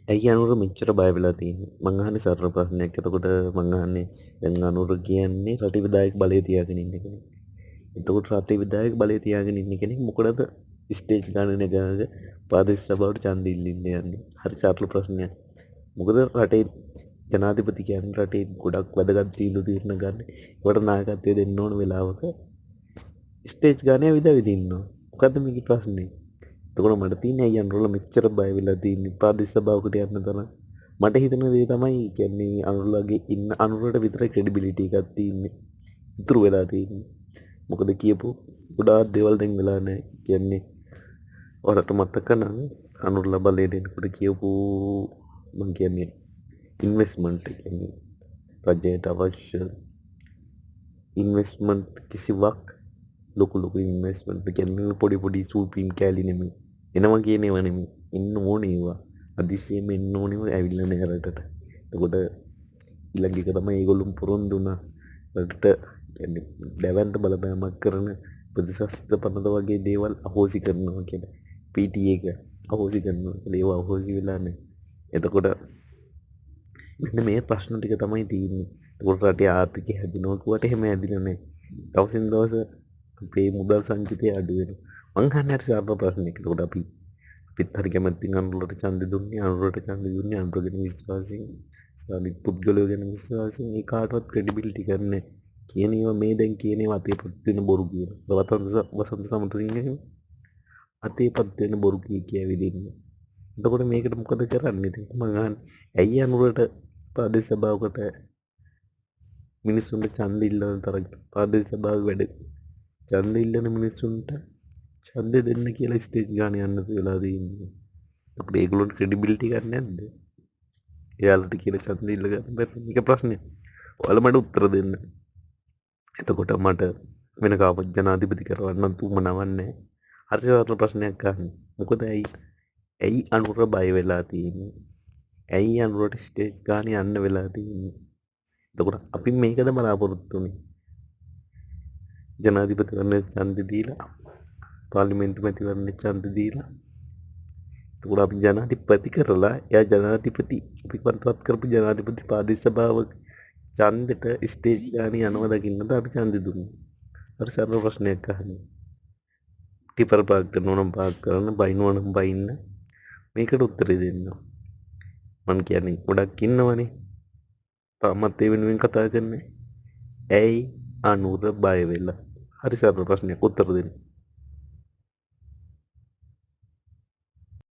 ඇයි අනුර මෙච්චර බය වෙලා තියෙන්නේ? මං අහන්නේ සරල ප්‍රශ්නයක්. එතකොට මං අහන්නේ දැන් අනුර කියන්නේ රටේ විධායක බලය තියාගෙන ඉන්න කෙනෙක්. එතකොට රටේ විධායක බලය තියාගෙන ඉන්න කෙනෙක් මොකටද ස්ටේජ් ගාන නැගාගෙන ප්‍රාදේශ සභාවට ඡන්දෙ ඉල්ලන්න යන්නේ? හරි සරල ප්‍රශ්නයක්. මොකද රටේ ජනාධිපති කියන්නේ රටේ ගොඩක් වැදගත් තීන්දුව తీරන ගන්න. ඒකට නායකත්වය දෙන්න ඕන වෙලාවක ස්ටේජ් ගානේ ඇවිදවිද ඉන්නවා. මොකද්ද මේකේ ප්‍රශ්නේ? එතකොට මට තියෙන්නේ ඇයි අනුරලා මෙච්චර බය වෙලා තින්නේ ප්‍රාදේශ සභාවකට යන්න තරම්. මට හිතෙන දේ තමයි කියන්නේ අනුරලාගේ ඉන්න අනුරට විතරයි ක්‍රෙඩිබිලිටි එකක් තියෙන්නේ. ඉතුරු වෙලා තියෙන්නේ. මොකද කියපු ගොඩාක් දේවල් දැන් වෙලා නැහැ. කියන්නේ ඔයාලට මතක නම් අනුරලා බලය දෙනකොට කියපු මං කියන්නේ ඉන්වෙස්ට්මන්ට් කියන්නේ රජයට අවශ්‍ය ඉන්වෙස්ට්මන්ට් කිසිවක් ලොකු ඉන්වෙස්ට්මන්ට් කියන්නේ පොඩි සූපීම් කෑලි නෙමෙයි. එනවා කියන ඒවා නෙමෙයි. එන්න ඕනේ ඒවා. අදිසියෙම එන්න ඕනෙම ඇවිල්ලා නෑ රටට. එතකොට ඊළඟ එක තමයි ඒගොල්ලෝ පොරොන්දු වුණා රටට කියන්නේ දැවැන්ත බලපෑමක් කරන ප්‍රතිශස්ත පනත වගේ දේවල් අහෝසි කරනවා කියලා. PTA එක අහෝසි කරනවා. ඒවා අහෝසි වෙලා නෑ. එතකොට මෙන්න මේ ප්‍රශ්න ටික තමයි තියෙන්නේ. එතකොට රටේ ආර්ථිකය හැදෙනවා කිව්වට එහෙම හැදිලා නෑ. දවසින් දවස අපේ මුදල් සංචිතය අඩු වෙනවා. මං අහන්නේ හරි සරල ප්‍රශ්නයක්. එතකොට අපිත් හරි කැමැත්තෙන් අනුරට ඡන්දෙ දුන්නේ අනුරට ඡන්දෙ දුන්නේ අනුර ගැන විශ්වාසයෙන් සාමිත් පුද්ගලයෝ ගැන විශ්වාසයෙන් ඒ කාටවත් ක්‍රෙඩිබිලිටි ගන්නෑ කියන ඒවා මේ දැන් කියන ඒවා අතේපත් වෙන බොරු කියන. වසන්ත සමරසිංහ අතේපත් වෙන බොරු කිය විදින්නේ. එතකොට මේකට මොකද කරන්නේ ඉතින් මං අහන්නේ ඇයි අනුරට ප්‍රාදේශ සභාවකට මිනිස්සුන්ට ඡන්දෙ ඉල්ලන තරම් ප්‍රාදේශ සභාවේ වැඩ ඡන්දෙ ඉල්ලන මිනිස්සුන්ට ඡන්දෙ දෙන්න කියලා ස්ටේජ් ගානේ යන්න වෙලා තියෙන්නේ. අපිට ඒගොල්ලන්ට ක්‍රෙඩිබිලිටි ගන්න නැද්ද? එයාලට කියලා ඡන්දෙ ඉල්ල ගන්න බැහැ. මේක ප්‍රශ්නේ. ඔයාලා මට උත්තර දෙන්න. එතකොට මට වෙන කාවත් ජනාධිපති කරවන්න උවමනාවක් නැහැ. හරි සරල ප්‍රශ්නයක් අහන්නේ. මොකද ඇයි අනුර බය වෙලා තියෙන්නේ? ඇයි අනුරට ස්ටේජ් ගානේ යන්න වෙලා තියෙන්නේ? එතකොට අපි මේකද බලාපොරොත්තු වෙන්නේ? ජනාධිපතිවරණයට ඡන්දෙ දීලා පාර්ලිමේන්තු මැතිවරණයට ඡන්දෙ දීලා එතකොට අපි ජනාධිපති කරලා එයා ජනාධිපති අපි පත් කරපු ජනාධිපති ප්‍රාදේශ සභාව ඡන්දෙට ස්ටේජ් ගානේ යනවා දකින්නද අපි ඡන්දෙ දුන්නේ. හරි සරල ප්‍රශ්නයක් අහන්නේ. ටිපර් පාක් කරනවා නම් පාක් කරන්න බයිනවා නම් බයින්න මේකට උත්තරේ දෙන්න. මං කියන්නේ ගොඩක් ඉන්නවනේ. තාමත් ඒ වෙනුවෙන් කතා කරන්නේ. ඇයි අනුර බය වෙලා? හරි සරල ප්‍රශ්නයක් උත්තර දෙන්න.